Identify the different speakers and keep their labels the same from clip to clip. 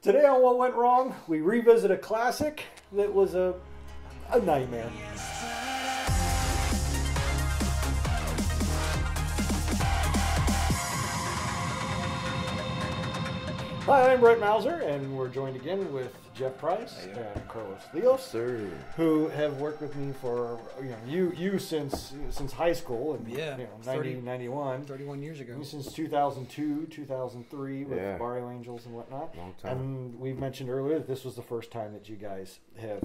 Speaker 1: Today on What Went Wrong, we revisit a classic that was a nightmare. Hi, I'm Brett Mauser, and we're joined again with Jeff Price and Carlos Leos,
Speaker 2: sir,
Speaker 1: who have worked with me for you since high school and 1991,
Speaker 3: 31 years ago,
Speaker 1: since 2002, 2003 with Barrio Angels and whatnot.
Speaker 2: Long time.
Speaker 1: And we mentioned earlier that this was the first time that you guys have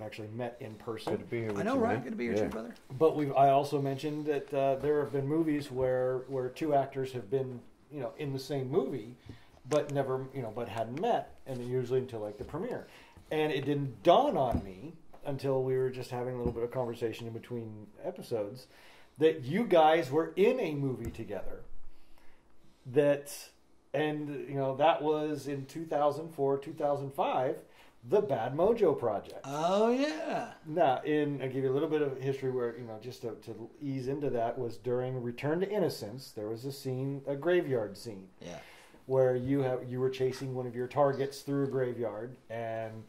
Speaker 1: actually met in person.
Speaker 2: Good to be here with
Speaker 3: I know,
Speaker 2: you,
Speaker 3: right?
Speaker 2: man.
Speaker 3: Good to be here too, brother.
Speaker 1: But I also mentioned that there have been movies where two actors have been in the same movie, but never but hadn't met, and usually until like the premiere. And it didn't dawn on me until we were just having a little bit of conversation in between episodes that you guys were in a movie together. That was in 2004, 2005, the Bad Mojo Project.
Speaker 3: Oh yeah.
Speaker 1: Now, I'll give you a little bit of history where just to ease into that was during Return to Innocence. There was a graveyard scene.
Speaker 3: Yeah.
Speaker 1: Where you were chasing one of your targets through a graveyard, and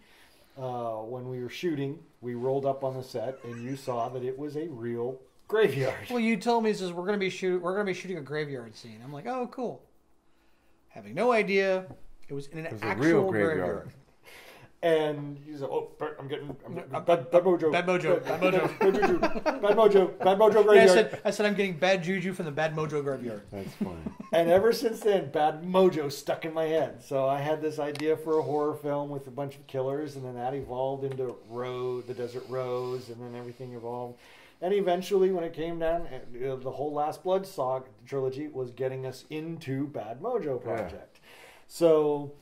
Speaker 1: when we were shooting, we rolled up on the set, and you saw that it was a real graveyard.
Speaker 3: Well, you told me, we're gonna be shooting a graveyard scene. I'm like, oh, cool. Having no idea it was in an actual
Speaker 2: real graveyard.
Speaker 1: And you said, "Oh, I'm getting bad mojo,
Speaker 3: bad mojo, bad mojo,
Speaker 1: bad mojo graveyard."
Speaker 3: I said I'm getting bad juju from the Bad Mojo graveyard.
Speaker 2: That's funny.
Speaker 1: And ever since then, Bad Mojo stuck in my head. So I had this idea for a horror film with a bunch of killers, and then that evolved into The Desert Rose, and then everything evolved. And eventually, when it came down, the whole Last Blood saga trilogy was getting us into Bad Mojo Project. Yeah. So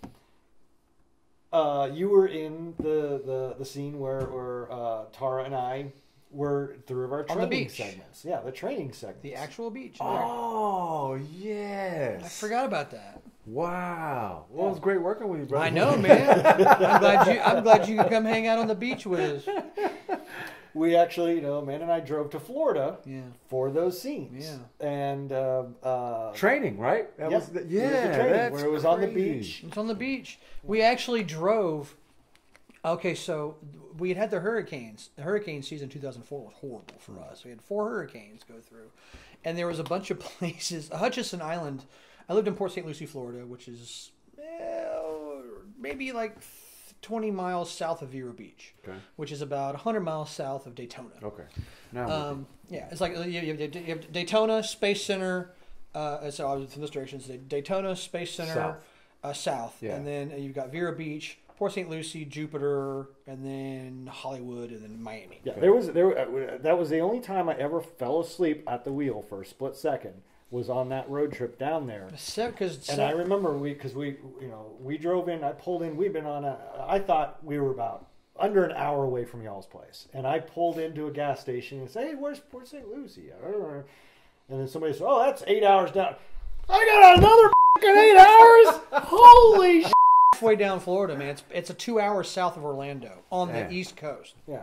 Speaker 1: you were in the scene where Tara and I were through our training segments. Yeah, the training segments.
Speaker 3: The actual beach.
Speaker 2: Oh, yes.
Speaker 3: I forgot about that.
Speaker 2: Wow. Well, it was great working with you, brother.
Speaker 3: I know, man. I'm glad you could come hang out on the beach with us.
Speaker 1: We actually, man and I drove to Florida for those scenes.
Speaker 2: Yeah.
Speaker 1: And
Speaker 2: training, right? That was the training,
Speaker 1: that's where it was on the beach.
Speaker 3: It's on the beach. We actually drove. Okay, so we had the hurricanes. The hurricane season 2004 was horrible for us. We had 4 hurricanes go through, and there was a bunch of places. Hutchinson Island. I lived in Port St. Lucie, Florida, which is maybe like 20 miles south of Vero Beach, which is about 100 miles south of Daytona.
Speaker 2: Okay. Now,
Speaker 3: it's like you have Daytona Space Center. So I was from this direction. So Daytona Space Center south, and then you've got Vero Beach, Port St. Lucie, Jupiter, and then Hollywood, and then Miami.
Speaker 1: Yeah, that was the only time I ever fell asleep at the wheel for a split second. Was on that road trip down there. I remember we drove in. I pulled in. We've been on I thought we were about under an hour away from y'all's place, and I pulled into a gas station and said, "Hey, where's Port St. Lucie?" And then somebody said, "Oh, that's 8 hours down." I got another fucking 8 hours. Holy shit!
Speaker 3: Halfway down Florida, man. It's a 2 hours south of Orlando on the East Coast.
Speaker 1: Yeah.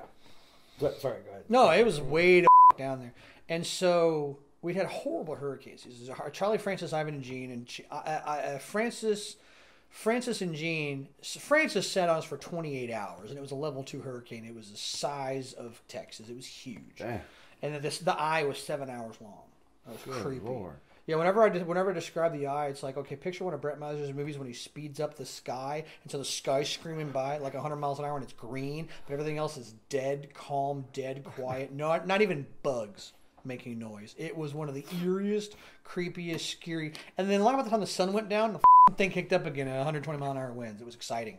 Speaker 1: Sorry, go ahead.
Speaker 3: No, it was way down there, and so. We'd had horrible hurricanes. Charlie, Francis, Ivan, and Gene, and Francis and Gene. Francis sat on us for 28 hours, and it was a level 2 hurricane. It was the size of Texas. It was huge, and the eye was 7 hours long. That was creepy. Lord. Yeah, whenever I describe the eye, it's like, okay, picture one of Brett Mauser's movies when he speeds up the sky, and so the sky's screaming by like 100 miles an hour, and it's green, but everything else is dead, calm, dead, quiet. Not even bugs making noise. It was one of the eeriest, creepiest, scary. And then a lot of the time the sun went down, the thing kicked up again at 120 mile an hour winds. It was exciting.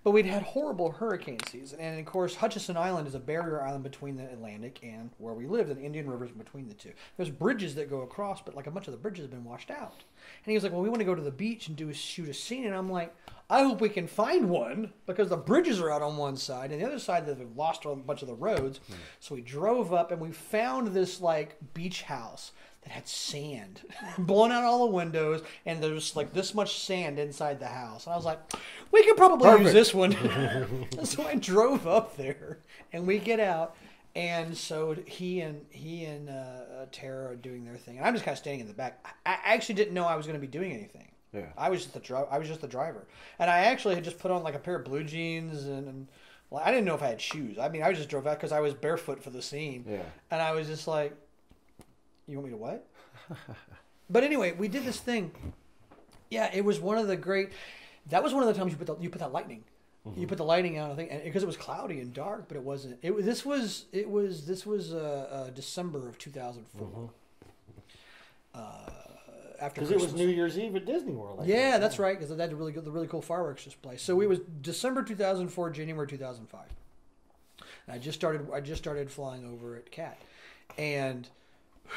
Speaker 3: But we'd had horrible hurricane season. And of course, Hutchinson Island is a barrier island between the Atlantic and where we lived, and the Indian River's between the two. There's bridges that go across, but like a bunch of the bridges have been washed out. And he was like, well, we want to go to the beach and shoot a scene. And I'm like, I hope we can find one, because the bridges are out on one side, and the other side that we've lost a bunch of the roads. So we drove up, and we found this like beach house that had sand blown out all the windows, and there's like this much sand inside the house. And I was like, we could probably use this one. So I drove up there, and we get out, and so he and Tara are doing their thing, and I'm just kind of standing in the back. I actually didn't know I was going to be doing anything.
Speaker 2: Yeah.
Speaker 3: I was just the driver, and I actually had just put on like a pair of blue jeans and well, I didn't know if I had shoes. I mean, I just drove out because I was barefoot for the scene.
Speaker 2: Yeah.
Speaker 3: And I was just like, "You want me to what?" But anyway, we did this thing. Yeah, it was one of the great. That was one of the times you put that lightning. You put the lighting out, I think, because it was cloudy and dark, but it wasn't. This was December of 2004. After
Speaker 1: because it was New Year's Eve at Disney World.
Speaker 3: Yeah, that's right, because they had the really cool fireworks display. So it was December 2004, January 2005. And I just started flying over at CAT, and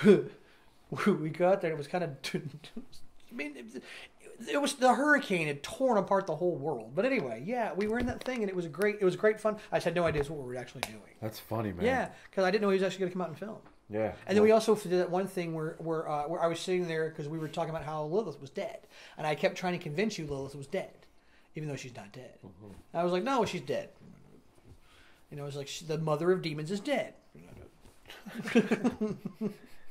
Speaker 3: we got there. And it was kind of, I mean, it was the hurricane had torn apart the whole world. But anyway, yeah, we were in that thing, and it was great fun. I just had no idea what we were actually doing.
Speaker 2: That's funny, man.
Speaker 3: Yeah, because I didn't know he was actually going to come out and film.
Speaker 2: Yeah.
Speaker 3: And then we also did that one thing where I was sitting there because we were talking about how Lilith was dead, and I kept trying to convince you Lilith was dead, even though she's not dead. I was like, no, she's dead. You know, it's like the mother of demons is dead.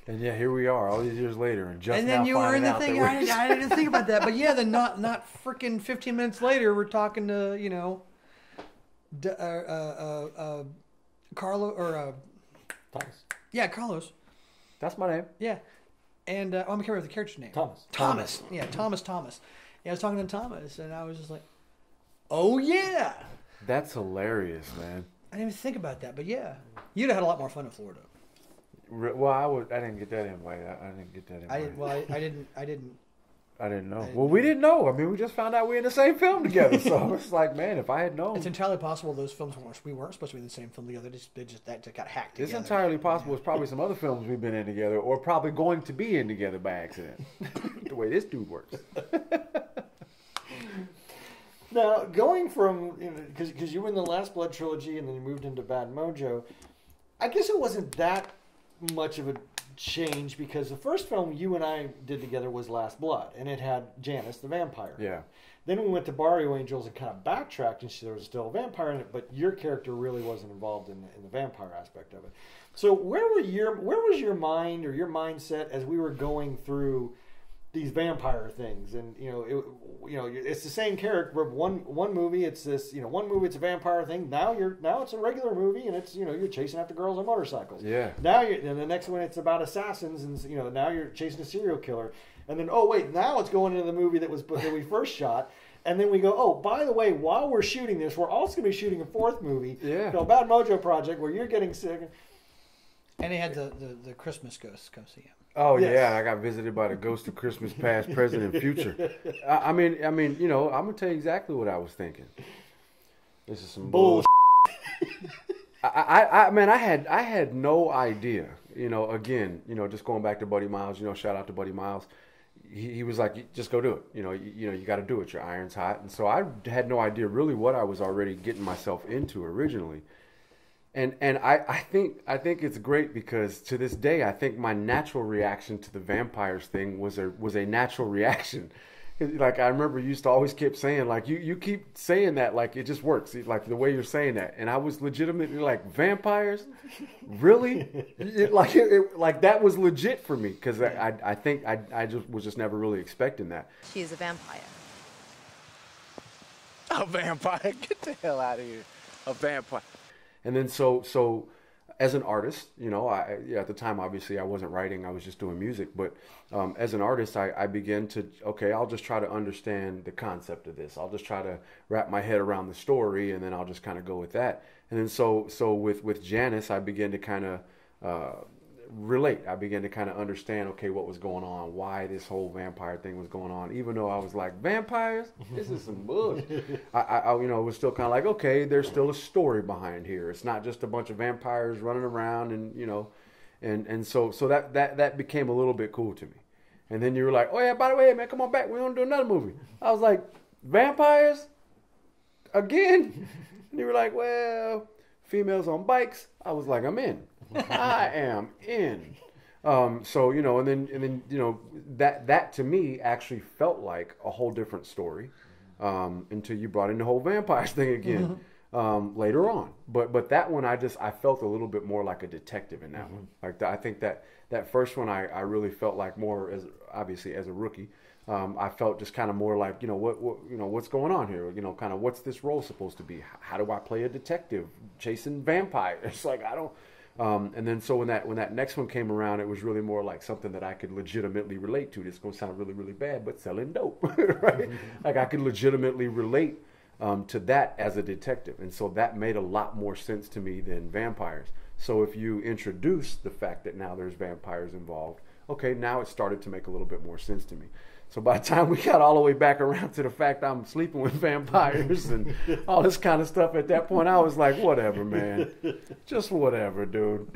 Speaker 2: And yeah, here we are, all these years later, and just
Speaker 3: and then
Speaker 2: now
Speaker 3: you were in the
Speaker 2: finding
Speaker 3: thing.
Speaker 2: out that
Speaker 3: I didn't think about that, but yeah, then not freaking 15 minutes later, we're talking to Carlo or
Speaker 1: Thomas.
Speaker 3: Yeah, Carlos.
Speaker 2: That's my name.
Speaker 3: Yeah, and I can't remember the character's name.
Speaker 1: Thomas.
Speaker 3: Yeah, Thomas. Yeah, I was talking to Thomas, and I was just like, "Oh yeah."
Speaker 2: That's hilarious, man.
Speaker 3: I didn't even think about that, but yeah, you'd have had a lot more fun in Florida.
Speaker 2: Well, I didn't get that invite. I didn't get that invite.
Speaker 3: I didn't know.
Speaker 2: Well, we didn't know. I mean, we just found out we were in the same film together. So it's like, man, if I had known.
Speaker 3: It's entirely possible those films we weren't supposed to be in the same film together. That just got hacked together.
Speaker 2: It's entirely possible. It's probably some other films we've been in together, or probably going to be in together by accident. The way this dude works.
Speaker 1: Now, going from, because you were in the Last Blood trilogy and then you moved into Bad Mojo, I guess it wasn't that much of a change because the first film you and I did together was Last Blood, and it had Janice the vampire.
Speaker 2: Yeah.
Speaker 1: Then we went to Barrio Angels and kind of backtracked, and there was still a vampire in it, but your character really wasn't involved in the vampire aspect of it. So where was your mind or your mindset as we were going through these vampire things? And it's the same character. One movie it's this, one movie it's a vampire thing. Now it's a regular movie, and it's you're chasing after girls on motorcycles.
Speaker 2: Yeah.
Speaker 1: Now and the next one it's about assassins, and now you're chasing a serial killer. And then now it's going into the movie that we first shot. And then we go, oh, by the way, while we're shooting this, we're also going to be shooting a fourth movie, Bad Mojo Project, where you're getting sick.
Speaker 3: And they had the Christmas ghosts come see him.
Speaker 2: Oh yes. Yeah, I got visited by the ghost of Christmas past, present, and future. I mean, I'm gonna tell you exactly what I was thinking. This is some bull. I had no idea. Again, just going back to Buddy Miles. Shout out to Buddy Miles. He was like, just go do it. You got to do it. Your iron's hot. And so I had no idea really what I was already getting myself into originally. And I think it's great because to this day I think my natural reaction to the vampires thing was a natural reaction. Like I remember you used to always keep saying like you keep saying that like it just works like the way you're saying that, and I was legitimately like, vampires, really? Like that was legit for me because I think I just was never really expecting that.
Speaker 4: She's a vampire.
Speaker 5: A vampire? Get the hell out of here! A vampire.
Speaker 2: And then so as an artist, at the time, obviously I wasn't writing, I was just doing music. But as an artist, I began to, I'll just try to understand the concept of this. I'll just try to wrap my head around the story, and then I'll just kind of go with that. And then so with Janice, I began to kind of relate. I began to kind of understand, what was going on, why this whole vampire thing was going on. Even though I was like, vampires? This is some bullshit. I was still kind of like, okay, there's still a story behind here. It's not just a bunch of vampires running around and so that became a little bit cool to me. And then you were like, oh yeah, by the way, man, come on back. We want to do another movie. I was like, vampires? Again? And you were like, well, females on bikes. I was like, I'm in. I am in. So and then that to me actually felt like a whole different story until you brought in the whole vampires thing again later on. But that one I felt a little bit more like a detective in that one. Like I think that first one I really felt like more as obviously as a rookie. I felt just kind of more like, what's going on here? Kind of what's this role supposed to be? How do I play a detective chasing vampires? It's like, I don't. And then so when that next one came around, it was really more like something that I could legitimately relate to. This is going to sound really, really bad, but selling dope, right? Like I could legitimately relate to that as a detective. And so that made a lot more sense to me than vampires. So if you introduce the fact that now there's vampires involved, okay, now it started to make a little bit more sense to me. So by the time we got all the way back around to the fact I'm sleeping with vampires and all this kind of stuff, at that point I was like, whatever, man. Just whatever, dude.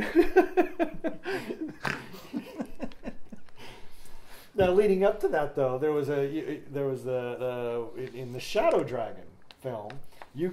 Speaker 1: Now, leading up to that, though, there was in the Shadow Dragon film, you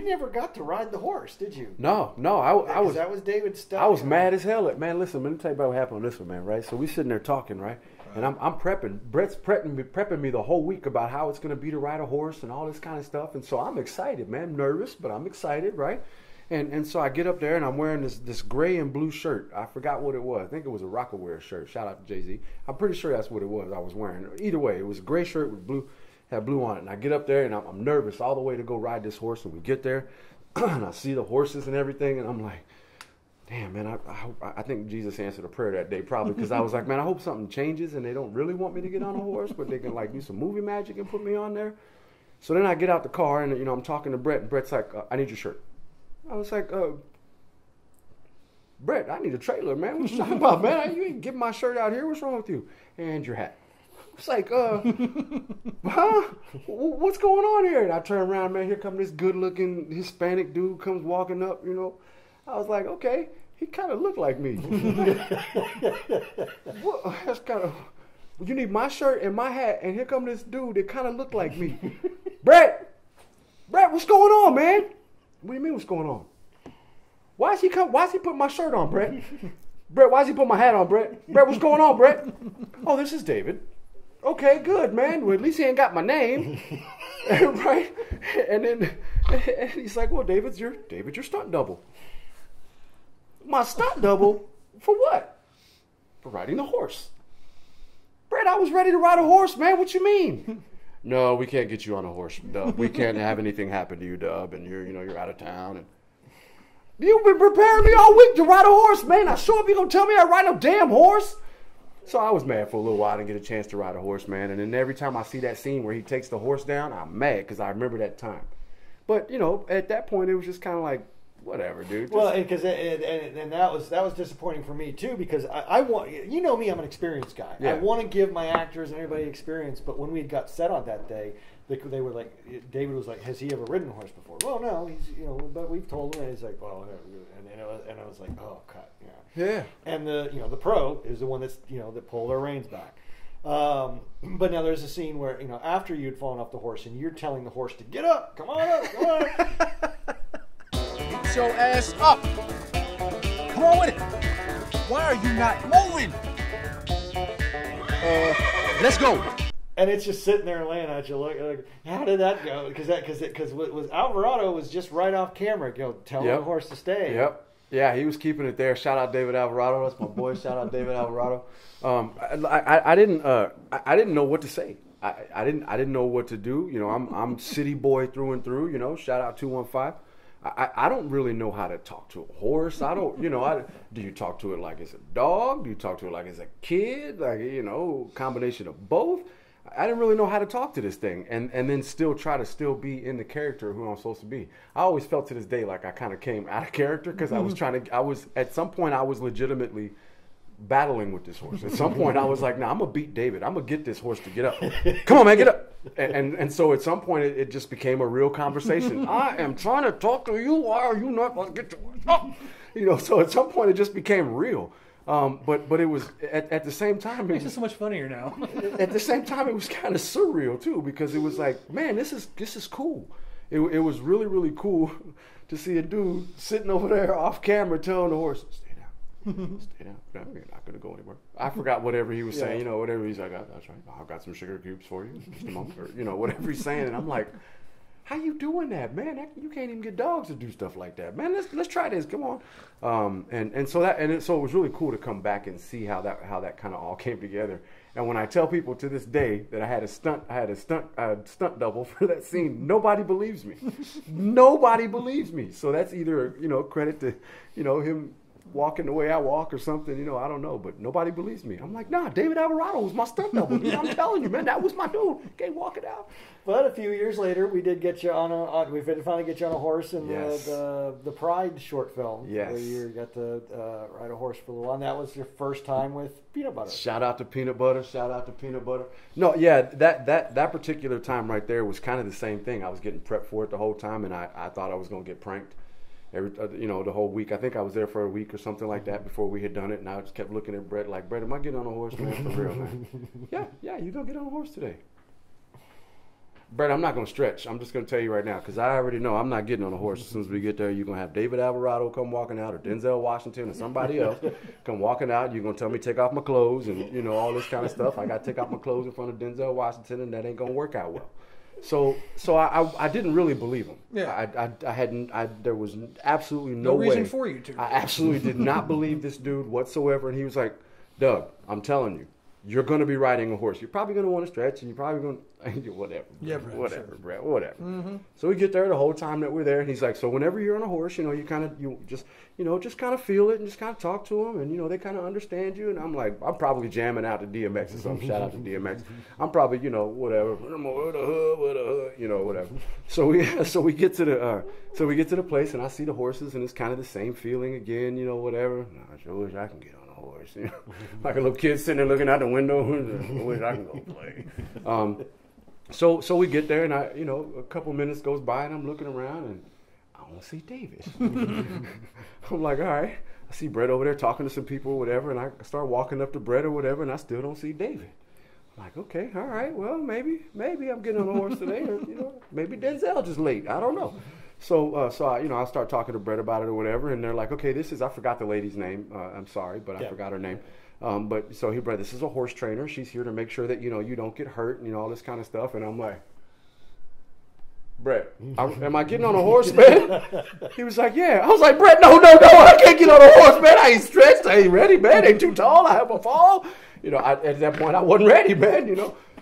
Speaker 1: never got to ride the horse, did you?
Speaker 2: No,
Speaker 1: that was David's stuff.
Speaker 2: I was mad as hell man, listen, let me tell you about what happened on this one, man, right? So we sitting there talking, right? And I'm prepping. Brett's prepping me the whole week about how it's going to be to ride a horse and all this kind of stuff. And so I'm excited, man. I'm nervous, but I'm excited, right? And so I get up there and I'm wearing this gray and blue shirt. I forgot what it was. I think it was a Rockaware shirt. Shout out to Jay-Z. I'm pretty sure that's what it was I was wearing. Either way, it was a gray shirt with blue, had blue on it. And I get up there and I'm nervous all the way to go ride this horse. And we get there and I see the horses and everything. And I'm like, damn, man, I think Jesus answered a prayer that day probably because I was like, man, I hope something changes and they don't really want me to get on a horse, but they can like do some movie magic and put me on there. So then I get out the car and, I'm talking to Brett and Brett's like, I need your shirt. I was like, Brett, I need a trailer, man. What you talking about, man? You ain't getting my shirt out here. What's wrong with you? And your hat. It's like, huh? What's going on here? And I turn around, man, here comes this good-looking Hispanic dude comes walking up, I was like, okay, he kind of looked like me. Well, that's kind of, you need my shirt and my hat, and here come this dude that kind of looked like me. Brett, what's going on, man? What do you mean what's going on? Why is he putting my shirt on, Brett? Brett, why is he putting my hat on, Brett? Brett, what's going on, Brett? Oh, this is David. Okay, good, man. Well, at least he ain't got my name. Right? And then and he's like, well, David, your stunt double. My stunt double? For what? For riding the horse. Brett, I was ready to ride a horse, man. What you mean? No, we can't get you on a horse, Dub. We can't have anything happen to you, Dub. And you're out of town. And you've been preparing me all week to ride a horse, man. I sure up, you gonna tell me I ride no damn horse? So I was mad for a little while. I didn't get a chance to ride a horse, man. And then every time I see that scene where he takes the horse down, I'm mad because I remember that time. But at that point, it was just kind of like, whatever, dude.
Speaker 1: Well, because and that was disappointing for me too because I want me, I'm an experienced guy. Yeah. I want to give my actors and everybody experience, but when we got set on that day, they were like, David was like, has he ever ridden a horse before? Well, no, he's but we've told him, and he's like, well, and I was like, oh, cut,
Speaker 2: yeah.
Speaker 1: And the pro is the one that's that pulled our reins back. But now there's a scene where after you'd fallen off the horse and you're telling the horse to get up, come on up.
Speaker 5: Get your ass up. Come on with it. Why are you not moving? Let's go.
Speaker 1: And it's just sitting there laying at you. Look, how did that go? Because Alvarado was just right off camera, telling the horse to stay.
Speaker 2: Yep. Yeah, he was keeping it there. Shout out David Alvarado. That's my boy. Shout out David Alvarado. I didn't know what to say. I didn't know what to do. I'm city boy through and through. Shout out 215. I don't really know how to talk to a horse. I don't, do you talk to it like it's a dog? Do you talk to it like it's a kid? Like, combination of both? I didn't really know how to talk to this thing and then still try to still be in the character who I'm supposed to be. I always felt to this day like I kind of came out of character because at some point I was legitimately battling with this horse. At some point I was like, I'm going to beat David. I'm going to get this horse to get up. Come on, man, get up. And so at some point it just became a real conversation. I am trying to talk to you. Why are you not going to get your horse up? So at some point it just became real. But it was at the same time.
Speaker 3: It makes it so much funnier now.
Speaker 2: At the same time, it was kind of surreal too because it was like, man, this is cool. It was really, really cool to see a dude sitting over there off camera telling the horse, "Stay down, stay down. No, you're not going to go anywhere." I forgot whatever he was saying. Whatever he's like, "That's right. I've got some sugar cubes for you, just a moment," or whatever he's saying. And I'm like, how you doing that, man? You can't even get dogs to do stuff like that, man. Let's try this. Come on. So it was really cool to come back and see how that kind of all came together. And when I tell people to this day that I had a stunt double for that scene, nobody believes me. Nobody believes me. So that's either credit to him walking the way I walk or something, I don't know, but nobody believes me. I'm like, nah, David Alvarado was my stunt double. Dude, I'm telling you, man, that was my dude. Can't walk it out.
Speaker 1: But a few years later, we did get you we did finally get you on a horse in the Pride short film.
Speaker 2: Yes.
Speaker 1: Where you got to ride a horse for a little while. And that was your first time with Peanut Butter.
Speaker 2: Shout out to Peanut Butter. No, yeah, that particular time right there was kind of the same thing. I was getting prepped for it the whole time, and I thought I was going to get pranked. The whole week. I think I was there for a week or something like that before we had done it, and I just kept looking at Brett like, Brett, am I getting on a horse, man? For real, man? Yeah, you gonna get on a horse today. Brett, I'm not gonna stretch. I'm just gonna tell you right now, because I already know I'm not getting on a horse. As soon as we get there, you're gonna have David Alvarado come walking out, or Denzel Washington, or somebody else come walking out. You're gonna tell me to take off my clothes and all this kind of stuff. I gotta take off my clothes in front of Denzel Washington, and that ain't gonna work out well. So I didn't really believe him.
Speaker 3: Yeah.
Speaker 2: There was absolutely no way.
Speaker 3: reason for you to.
Speaker 2: I absolutely did not believe this dude whatsoever. And he was like, Doug, I'm telling you, you're going to be riding a horse. You're probably going to want to stretch, and you're probably going to, whatever.
Speaker 3: Yeah, Brett,
Speaker 2: whatever,
Speaker 3: sure.
Speaker 2: Brett, whatever.
Speaker 3: Mm-hmm.
Speaker 2: So we get there the whole time that we're there, and he's like, so whenever you're on a horse, you just kind of feel it and just kind of talk to them, and they kind of understand you. And I'm like, I'm probably jamming out to DMX or something. Shout out to DMX. I'm probably, whatever. Whatever. So we get to the place, and I see the horses, and it's kind of the same feeling again, whatever. I sure wish I can get on a horse, like a little kid sitting there looking out the window. I wish I can go play. So we get there, and a couple minutes goes by, and I'm looking around, and I don't see David. I'm like, all right. I see Brett over there talking to some people or whatever, and I start walking up to Brett or whatever, and I still don't see David. I'm like, okay, all right, well, maybe I'm getting on a horse today, or maybe Denzel just late. I don't know. So I start talking to Brett about it or whatever, and they're like, okay, I forgot the lady's name. I'm sorry, but I forgot her name. But so Brett, this is a horse trainer. She's here to make sure that you don't get hurt and all this kind of stuff. And I'm like, Brett, am I getting on a horse, man? He was like, yeah. I was like, Brett, no, I can't get on a horse, man. I ain't stretched. I ain't ready, man. I ain't too tall. I have a fall. At that point, I wasn't ready, man.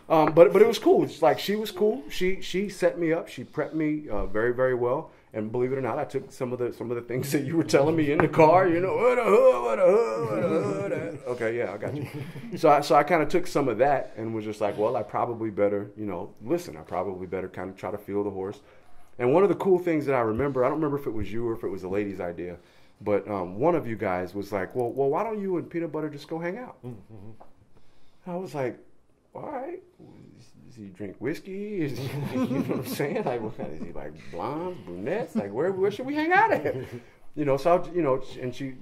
Speaker 2: But it was cool. It's like she was cool. She set me up. She prepped me very, very well. And believe it or not, I took some of the things that you were telling me in the car. What a hood. Okay, yeah, I got you. So I kind of took some of that and was just like, well, I probably better, listen. I probably better kind of try to feel the horse. And one of the cool things that I remember, I don't remember if it was you or if it was a lady's idea, but one of you guys was like, well, why don't you and Peanut Butter just go hang out? Mm-hmm. I was like, all right. Does he drink whiskey? Is he, you know what I'm saying? Like, is he like blondes, brunettes? Like, where should we hang out at? So and she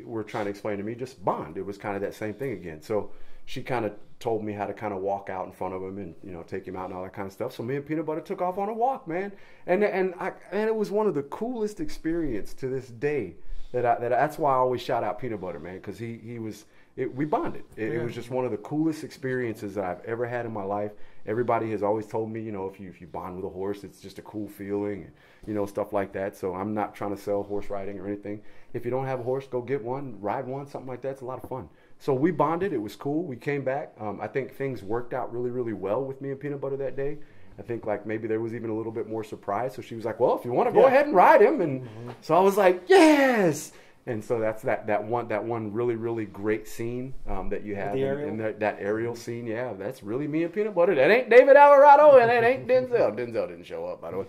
Speaker 2: were trying to explain to me just bond. It was kind of that same thing again. So she kind of told me how to kind of walk out in front of him and take him out and all that kind of stuff. So me and Peanut Butter took off on a walk, man, and it was one of the coolest experience to this day. That's why I always shout out Peanut Butter, man, because we bonded. It was just one of the coolest experiences that I've ever had in my life. Everybody has always told me, if you bond with a horse, it's just a cool feeling, and, stuff like that. So I'm not trying to sell horse riding or anything. If you don't have a horse, go get one, ride one, something like that. It's a lot of fun. So we bonded. It was cool. We came back. I think things worked out really, really well with me and Peanut Butter that day. I think like maybe there was even a little bit more surprise. So she was like, well, if you want to go ahead and ride him. And so I was like, yes. And so that's that one really, really great scene that you have in that aerial scene. Yeah, that's really me and Peanut Butter. That ain't David Alvarado, and that ain't Denzel. Denzel didn't show up, by the way.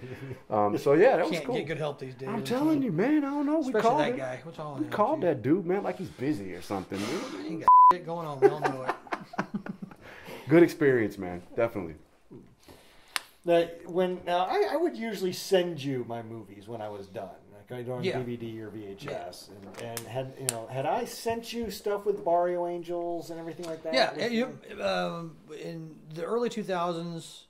Speaker 2: So yeah, that was cool.
Speaker 3: Can't get good help these days.
Speaker 2: I'm telling you, man. I don't know.
Speaker 3: Especially that guy. What's all?
Speaker 2: We called that dude, man, like he's busy or something.
Speaker 3: He got shit going on. We all know it.
Speaker 2: Good experience, man. Definitely.
Speaker 1: I would usually send you my movies when I was done. Either on DVD or VHS, and had I sent you stuff with Barrio Angels and everything like that?
Speaker 3: Yeah, in the early 2000s,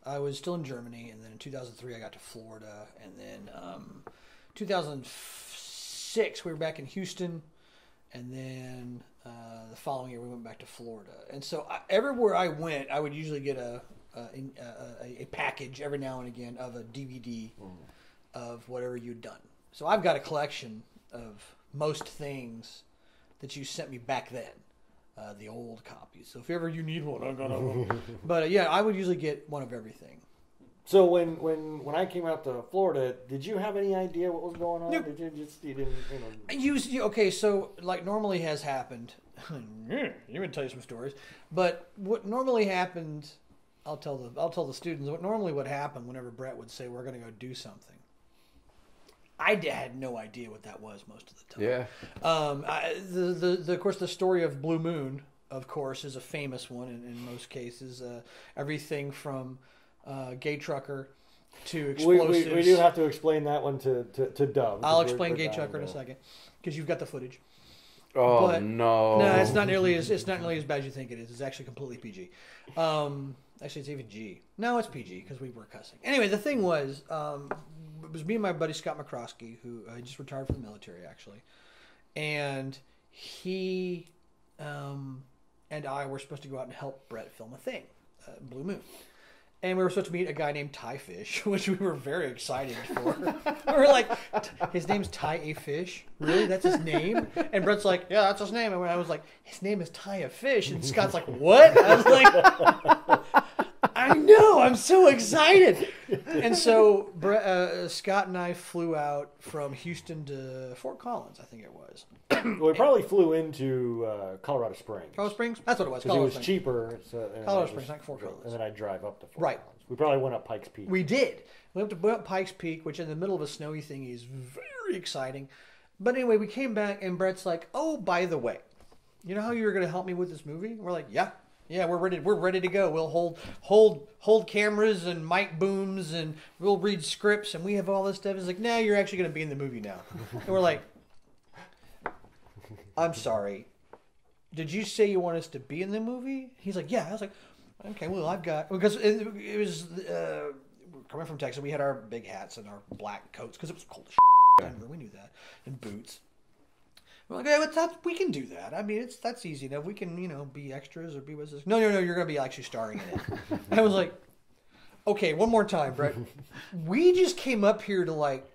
Speaker 3: I was still in Germany, and then in 2003 I got to Florida, and then 2006 we were back in Houston, And then the following year we went back to Florida. And so everywhere I went, I would usually get a package every now and again of a DVD of whatever you'd done. So I've got a collection of most things that you sent me back then. The old copies. So if ever you need one, I got one. But yeah, I would usually get one of everything.
Speaker 1: So when I came out to Florida, did you have any idea what was going on?
Speaker 3: Nope.
Speaker 1: Did you didn't.
Speaker 3: Okay, so like normally has happened. You would tell you some stories, but what normally happened, I'll tell the students what happened whenever Brett would say we're going to go do something. I had no idea what that was most of the time.
Speaker 2: Yeah.
Speaker 3: Of course, the story of Blue Moon, of course, is a famous one in most cases. Everything from Gay Trucker to Explosives.
Speaker 1: We do have to explain that one to Dub.
Speaker 3: I'll explain Gay Trucker in a second because you've got the footage.
Speaker 2: Oh,
Speaker 3: but,
Speaker 2: no.
Speaker 3: No, it's not nearly as bad as you think it is. It's actually completely PG. Actually, it's even G. No, it's PG because we were cussing. Anyway, the thing was, it was me and my buddy Scott McCroskey, who just retired from the military, actually. And he and I were supposed to go out and help Brett film a thing, Blue Moon. And we were supposed to meet a guy named Ty Fish, which we were very excited for. We were like, his name's Ty A. Fish? Really? That's his name? And Brett's like, yeah, that's his name. And I was like, his name is Ty A. Fish. And Scott's like, what? I was like, I know. I'm so excited. And so Scott and I flew out from Houston to Fort Collins, I think it was.
Speaker 1: We probably flew into Colorado Springs.
Speaker 3: Colorado Springs? That's what it was.
Speaker 1: Because it was cheaper.
Speaker 3: Colorado Springs, not Fort Collins.
Speaker 1: And then I drive up to Fort
Speaker 3: Right.
Speaker 1: Collins. We probably went up Pikes Peak.
Speaker 3: We did. We went up Pikes Peak, which in the middle of a snowy thing is very exciting. But anyway, we came back and Brett's like, oh, by the way, you know how you were going to help me with this movie? We're like, yeah, we're ready to go. We'll hold cameras and mic booms and we'll read scripts and we have all this stuff. He's like, nah, you're actually going to be in the movie now. And we're like, I'm sorry. Did you say you want us to be in the movie? He's like, yeah. I was like, okay, well, because it was coming from Texas. We had our big hats and our black coats because it was cold as shit. We knew that, and boots. We're like, yeah, we can do that. I mean, that's easy enough. We can, be extras or be with this. No, you're gonna be actually starring in it. I was like, okay, one more time, Brett. We just came up here to like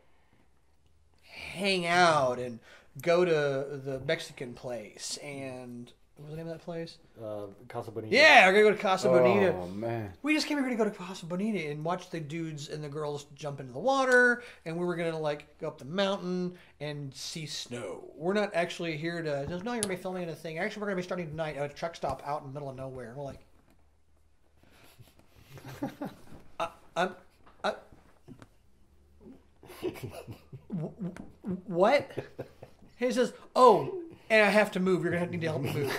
Speaker 3: hang out and go to the Mexican place and what was the name of that place?
Speaker 1: Casa Bonita.
Speaker 3: Yeah, we're gonna go to Casa Bonita.
Speaker 2: Oh man.
Speaker 3: We just came here to go to Casa Bonita and watch the dudes and the girls jump into the water, and we were gonna like go up the mountain and see snow. We're not actually here to. No, you're gonna be filming a thing. Actually, we're gonna be starting tonight at a truck stop out in the middle of nowhere. And we're like, what? He says, oh, and I have to move. You're going to need to help me move.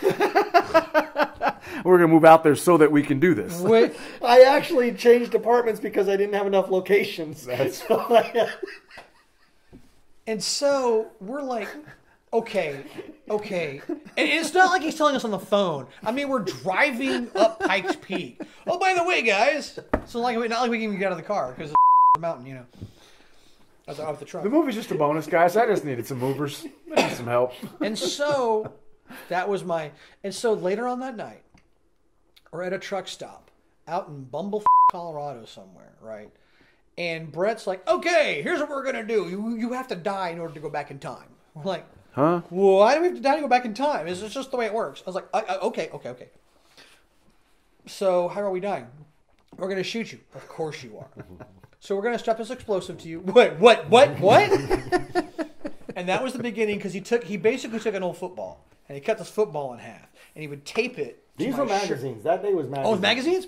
Speaker 2: We're going to move out there so that we can do this.
Speaker 3: Wait.
Speaker 1: I actually changed apartments because I didn't have enough locations.
Speaker 3: And so we're like, okay. And it's not like he's telling us on the phone. I mean, we're driving up Pikes Peak. Oh, by the way, guys. So not like we can even get out of the car because it's a mountain, Off the truck.
Speaker 2: The movie's just a bonus, guys. I just needed some movers. I need some help.
Speaker 3: And so that was and so later on that night, we're at a truck stop out in Bumble, Colorado somewhere, right? And Brett's like, okay, here's what we're going to do. You have to die in order to go back in time. We're like,
Speaker 2: huh?
Speaker 3: Why do we have to die to go back in time? It's just the way it works. I was like, okay. So how are we dying? We're going to shoot you. Of course you are. So we're going to strap this explosive to you. What? And that was the beginning because he basically took an old football and he cut this football in half and he would tape it.
Speaker 1: These were magazines. That day was magazines.
Speaker 3: Oh, magazines?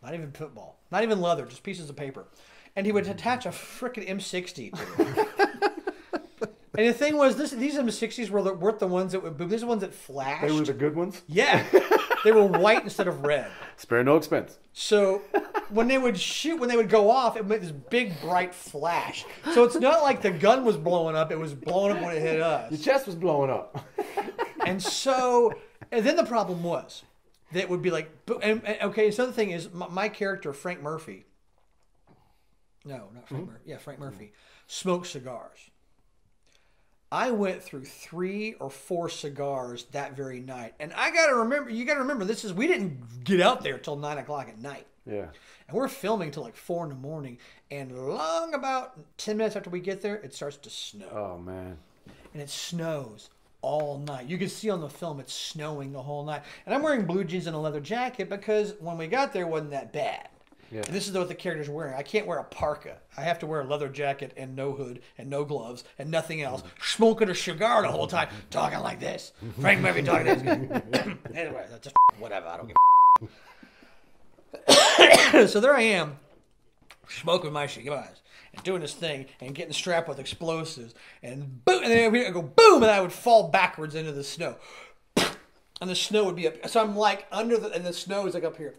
Speaker 3: Not even football. Not even leather. Just pieces of paper. And he would attach a frickin' M60 to it. And the thing was, these M60s weren't the ones that would boom. These are the ones that flashed.
Speaker 2: They were the good ones?
Speaker 3: Yeah. They were white instead of red.
Speaker 2: Spare no expense.
Speaker 3: So when they would go off, it made this big bright flash. So it's not like the gun was blowing up. It was blowing up when it hit us.
Speaker 2: Your chest was blowing up.
Speaker 3: And then the problem was that it would be like, okay, so the thing is, my character, Frank Murphy. No, not Frank Murphy. Yeah, Frank Murphy. Smokes cigars. I went through 3 or 4 cigars that very night. And you got to remember, we didn't get out there till 9 o'clock at night.
Speaker 2: Yeah.
Speaker 3: And we're filming till like 4 in the morning. And long about 10 minutes after we get there, it starts to snow.
Speaker 2: Oh, man.
Speaker 3: And it snows all night. You can see on the film it's snowing the whole night. And I'm wearing blue jeans and a leather jacket because when we got there, it wasn't that bad. Yeah. And this is what the character's wearing. I can't wear a parka. I have to wear a leather jacket and no hood and no gloves and nothing else. Smoking a cigar the whole time, talking like this. Frank Murphy talking like this. Anyway, that's just whatever. I don't give a So there I am, smoking my cigars and doing this thing and getting strapped with explosives. And boom, and then I go boom, and I would fall backwards into the snow. And the snow would be up. So I'm like and the snow is like up here.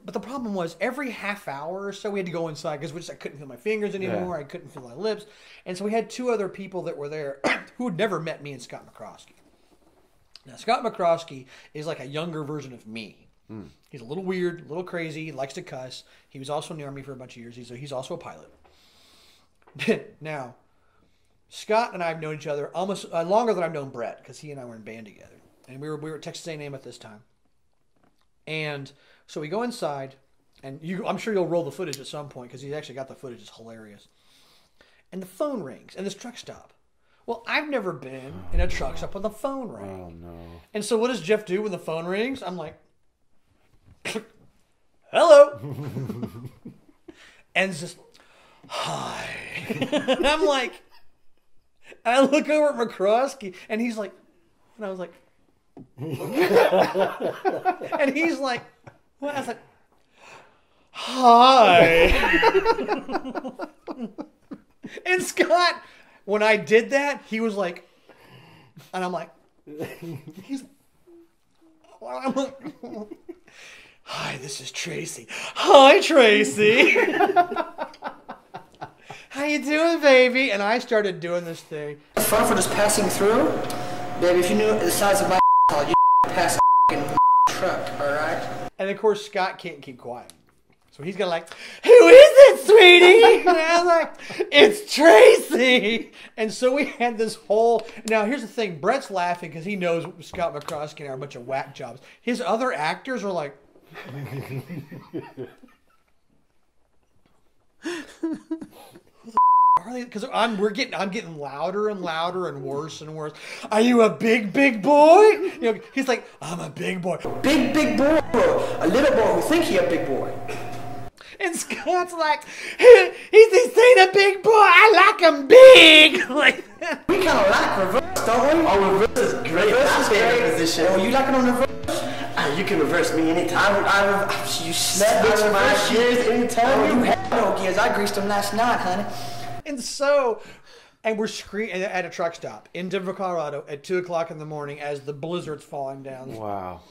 Speaker 3: But the problem was every half hour or so we had to go inside because I couldn't feel my fingers anymore. Yeah. I couldn't feel my lips. And so we had 2 other people that were there who had never met me and Scott McCroskey. Now, Scott McCroskey is like a younger version of me. Mm. He's a little weird, a little crazy, likes to cuss. He was also in the Army for a bunch of years. He's also a pilot. Now, Scott and I have known each other almost longer than I've known Brett because he and I were in band together. And we were at Texas A&M at this time. And so we go inside, and I'm sure you'll roll the footage at some point because he's actually got the footage. It's hilarious. And the phone rings, and this truck stop. Well, I've never been in a truck stop when the phone rang.
Speaker 2: Oh, no.
Speaker 3: And so what does Jeff do when the phone rings? I'm like, hello. And it's just, hi. And I'm like, and I look over at McCroskey, and he's like, and I was like, and he's like, well, I was like, hi. And Scott, when I did that, he was like, and I'm like, I'm like, hi, this is Tracy. Hi, Tracy. How you doing, baby? And I started doing this thing.
Speaker 4: Fun for just passing through? Baby, if you knew the size of my you'd pass a truck, alright?
Speaker 3: And of course, Scott can't keep quiet. So he's got like, who is it, sweetie? And I was like, it's Tracy. And so we had this whole, now here's the thing, Brett's laughing because he knows Scott McCroskey and I are a bunch of whack jobs. His other actors are like, because I'm getting louder and louder and worse and worse. Are you a big boy? You know, he's like, I'm a big boy.
Speaker 4: Big boy. A little boy who think he a big boy.
Speaker 3: And Scott's like, he's saying a big boy. I like him big. Like,
Speaker 4: we kind of like reverse, don't we? Oh, reverse is great. Reverse is great position. Oh, you like it on reverse? You can reverse me anytime. You snap my gears anytime. Oh, you have no gears. I greased them last night, honey.
Speaker 3: And we're screaming at a truck stop in Denver, Colorado at 2 o'clock in the morning as the blizzard's falling down.
Speaker 2: Wow.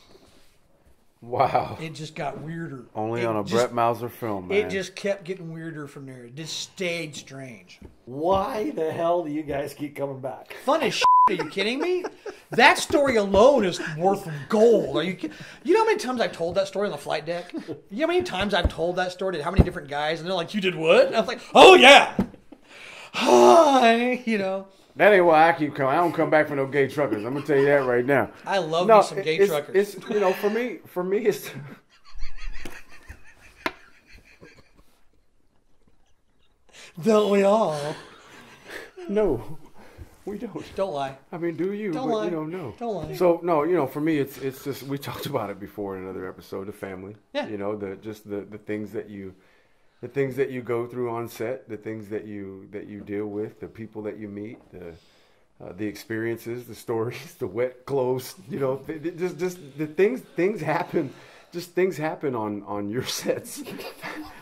Speaker 3: It just got weirder.
Speaker 2: Only on a Brett Mauser film, man.
Speaker 3: It just kept getting weirder from there. It just stayed strange.
Speaker 1: Why the hell do you guys keep coming back?
Speaker 3: Fun as shit. Are you kidding me? That story alone is worth gold. You know how many times I've told that story on the flight deck? You know how many times I've told that story to how many different guys? And they're like, you did what? And I was like, oh, yeah. Hi, you know.
Speaker 2: That ain't why I keep coming. I don't come back for no gay truckers. I'm gonna tell you that right now.
Speaker 3: I love me some gay truckers.
Speaker 2: It's, you know, for me, it's.
Speaker 3: Don't we all?
Speaker 2: No, we don't.
Speaker 3: Don't lie.
Speaker 2: I mean, do you?
Speaker 3: Don't lie.
Speaker 2: You know, no.
Speaker 3: Don't lie.
Speaker 2: So no, you know, for me, it's just we talked about it before in another episode. The family.
Speaker 3: Yeah.
Speaker 2: You know, the things that you. The things that you go through on set, the things that you deal with, the people that you meet, the experiences, the stories, the wet clothes, you know, just the things happen. Just things happen on your sets.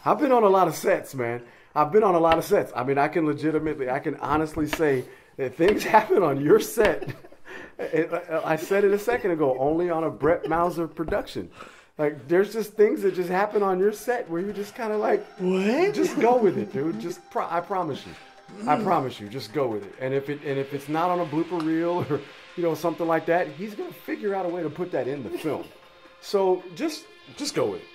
Speaker 2: I've been on a lot of sets, man. I've been on a lot of sets. I mean, I can honestly say that things happen on your set. I said it a second ago, only on a Brett Mauser production. Like, there's just things that just happen on your set where you're just kind of like,
Speaker 3: what?
Speaker 2: Just go with it, dude. I promise you, just go with it. And if it's not on a blooper reel or, you know, something like that, he's gonna figure out a way to put that in the film. So just go with it.